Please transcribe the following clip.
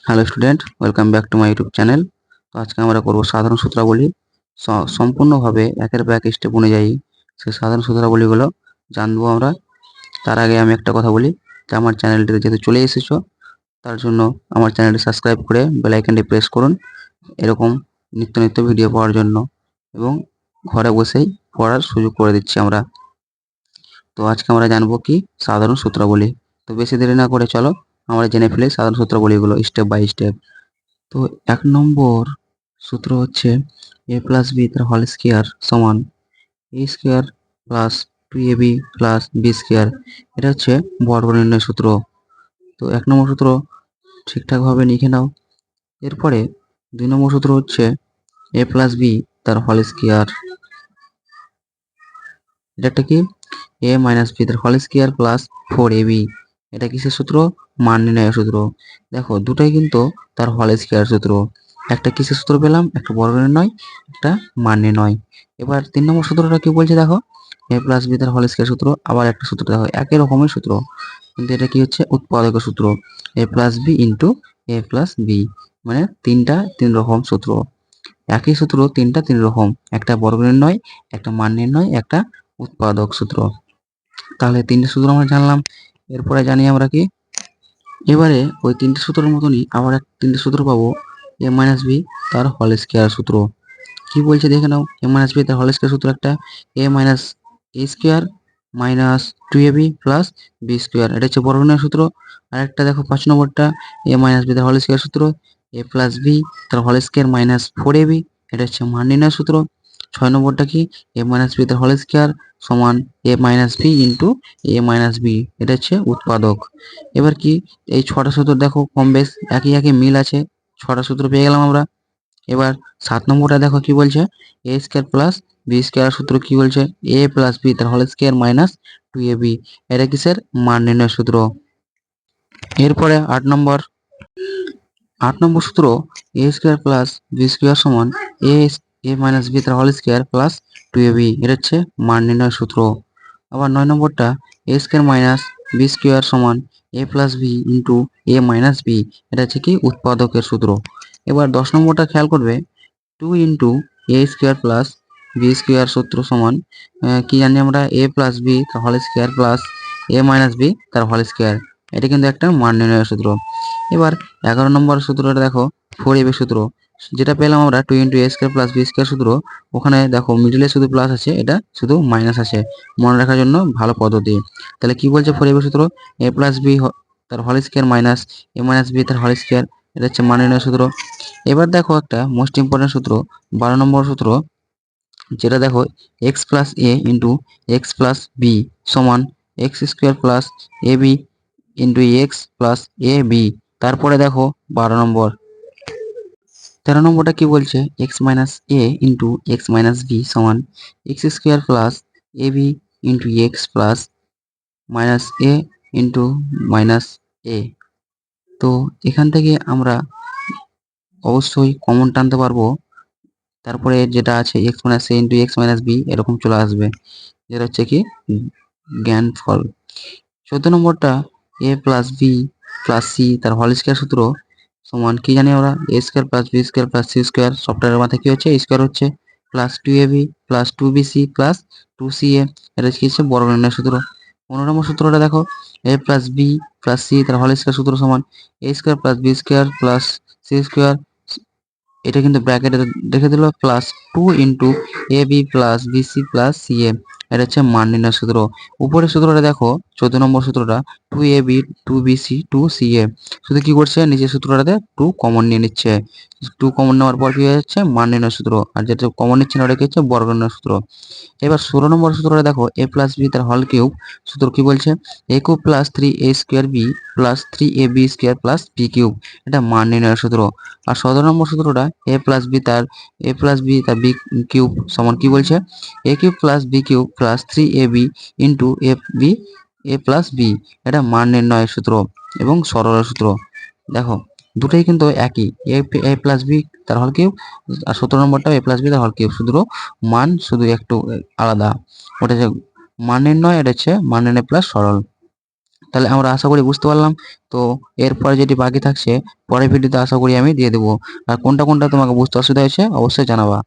Hello student, welcome back to my YouTube channel. তো আজকে আমরা করব সাধারণ সূত্রাবলী। সম্পূর্ণভাবে একের পর এক স্টেপ অনুযায়ী সেই সাধারণ সূত্রাবলীগুলো জানবো আমরা। তার আগে আমি একটা কথা বলি যে আমার চ্যানেলটিতে যেহেতু চলে এসেছো, তার জন্য আমার চ্যানেলটি সাবস্ক্রাইব করে বেল আইকনটি প্রেস করুন এরকম নিত্য নিত্য ভিডিও পাওয়ার জন্য, এবং ঘরে বসেই পড়ার সুযোগ করে দিচ্ছি আমরা। তো আজকে আমরা জানবো কি সাধারণ সূত্রাবলী। তো বেশি দেরি না করে চলো আমরা জেনে ফেলি সাধারণ সূত্রাবলীগুলো স্টেপ বাই স্টেপ। তো 1 নম্বর সূত্র হচ্ছে a প্লাস বি তার হোল স্কয়ার সমান a square plus 2ab plus b square. এটা হচ্ছে বর্গ নির্ণয় সূত্র। তো 1 নম্বর সূত্র ঠিকঠাকভাবে লিখে নাও। এরপরে 2 নম্বর সূত্র হচ্ছে a প্লাস বি তার হোল স্কয়ার। এটা একটা কি a মাইনাস বি তার হোল স্কয়ার প্লাস 4ab। এটা কিসের সূত্র? মান নির্ণয়ের সূত্র। দেখো দুটাই কিন্তু তার হোল স্কয়ার সূত্র। একটা কিসের সূত্র পেলাম? একটা বর্গ নির্ণয়, একটা মান নির্ণয়। এবার 3 নম্বর সূত্রটা কি বলছে দেখো, a প্লাস বি তার হোল স্কয়ার সূত্র। আবার একটা সূত্র দেখো একই রকমের সূত্র, কিন্তু এটা কি হচ্ছে উৎপাদকের সূত্র, a plus b into a plus b. মানে তিনটা তিন রকম সূত্র, একই সূত্র তিনটা তিন রকম, একটা বর্গ নির্ণয়, একটা মান নির্ণয়, একটা উৎপাদক সূত্র। তাহলে তিনটে সূত্র আমরা জানলাম। এরপরে জানি আমরা কি, এবারে ওই তিনটে সূত্রের মতনই আবার তিনটে সূত্র পাবো, a মাইনাস বি তার হোল স্কয়ার সূত্র। কি বলছে দেখে নাও, a মাইনাস বি তার হোল স্কয়ার সূত্র একটা a minus a square minus 2ab plus b square. এটা হচ্ছে বর্গ নির্ণয় সূত্র। আর একটা দেখো 5 নম্বরটা a মাইনাস বি তার হোল স্কয়ার সূত্র a প্লাস বি তার হোল স্কয়ার মাইনাস 4ab। এটা হচ্ছে মান নির্ণয় সূত্র। 6 নম্বরটা কি, a মাইনাস বি তার হোল স্কয়ার সমান a minus b into a minus b. এটা হচ্ছে উৎপাদক। এবার কি, এই 6টা সূত্র দেখো কম বেশ একই একই মিল আছে, 6টা সূত্র পেয়ে গেলাম আমরা। এবার 7 নম্বরটা দেখো কি বলছে, a square plus b square সূত্র কি বলছে, a প্লাস বি তার হোল স্কয়ার মাইনাস 2ab। এটা কিসের? মান নির্ণয় সূত্র। এরপরে 8 নম্বর সূত্র, a square plus b square সমান a মাইনাস বি তার হোল স্কয়ার প্লাস 2ab। এটা হচ্ছে মান নির্ণয় সূত্র। আবার 9 নম্বরটা a square minus b square সমান a plus b into a minus b. এটা হচ্ছে কি উৎপাদকের সূত্র। এবার 10 নম্বরটা খেয়াল করবে, 2 into a square plus b square সূত্র সমান কি জানি আমরা, a প্লাস বি তার whole square plus a minus b তার হোল স্কয়ার। এটা কিন্তু একটা মান নির্ণয়ের সূত্র। এবার 11 নম্বর সূত্রটা দেখো, 4ab সূত্র। যেটা পেলাম আমরা 2 into a square plus b square সূত্র, ওখানে দেখো মিডলে শুধু প্লাস আছে, এটা শুধু মাইনাস আছে, মনে রাখার জন্য ভালো পদ্ধতি। তাহলে কি বলছে 4ab সূত্র, a প্লাস বি তার whole square minus a minus b তার হোল স্কয়ার। এটা হচ্ছে মান নির্ণয়ের সূত্র। এবার দেখো একটা মোস্ট ইম্পর্টেন্ট সূত্র, 12 নম্বর সূত্র, যেটা দেখো x plus a into x plus b সমান x square plus a b into x plus a b. তারপরে দেখো 12 নম্বর, 13 নম্বরটা কি বলছে, x minus a into x minus b সমান x square plus a b into x plus minus a into minus a. তো এখান থেকে আমরা অবশ্যই কমন টানতে পারবো। তারপরে যেটা আছে x minus a into x minus B এরকম চলে আসবে, যেটা হচ্ছে কি জ্ঞান ফল। 14 নম্বরটা a plus b plus c তার হোল স্কয়ার সূত্র সমান কি জানি আমরা, a square plus b square plus c square. সফটওয়্যারের মাথায় কি হচ্ছে, স্কয়ার হচ্ছে, plus 2ab plus 2bc plus 2ca। এটা কি হচ্ছে বর্গ নির্ণয় সূত্র। 15 নম্বর সূত্রটা দেখো, a plus b plus c তার হোল স্কয়ার সূত্র সমান a square plus b square plus c square. এটা কিন্তু ব্র্যাকেটে রেখে দিল, plus 2 into a b plus b c plus c a. এটা হচ্ছে মান নির্ণয় সূত্র। উপরের সূত্রটা দেখো 14 নম্বর সূত্রটা, 2ab 2bc 2ca। শুধু কি করছে, নিচের সূত্রটাতে 2 কমন নিয়ে নিচ্ছে। 2 কমন নেওয়ার পর কি হয়ে যাচ্ছে, মান নির্ণয় সূত্র। আর যেটা কমন নিচ্ছে না ওটা কি হচ্ছে, বর্গ নির্ণয় সূত্র। এবার 16 নম্বর সূত্রটা দেখো, a প্লাস বি তার হোল কিউব সূত্র কি বলছে, a cube plus 3a square b plus 3ab square plus b cube. এটা মান নির্ণয়ের সূত্র। আর 17 নম্বর সূত্রটা, a প্লাস বি তার বি কিউব সমান কি বলছে, a cube plus b cube plus 3ab into a plus b. এটা মান নির্ণয়ের সূত্র এবং সরলের সূত্র। দেখো দুটোই কিন্তু একই, এ প্লাস বি তার হোল কিউব, আর 17 নম্বরটা এ প্লাস বি তার হোল কিউব, শুধু মান শুধু একটু আলাদা। ওটা হচ্ছে মান নির্ণয়, এটা হচ্ছে মান নির্ণয় প্লাস সরল। তাহলে আমরা আশা করি বুঝতে পারলাম। তো এরপরে যেটি বাকি থাকছে পরের ভিডিওতে আশা করি আমি দিয়ে দেবো। আর কোনটা কোনটা তোমাকে বুঝতে অসুবিধা হয়েছে অবশ্যই জানাবা।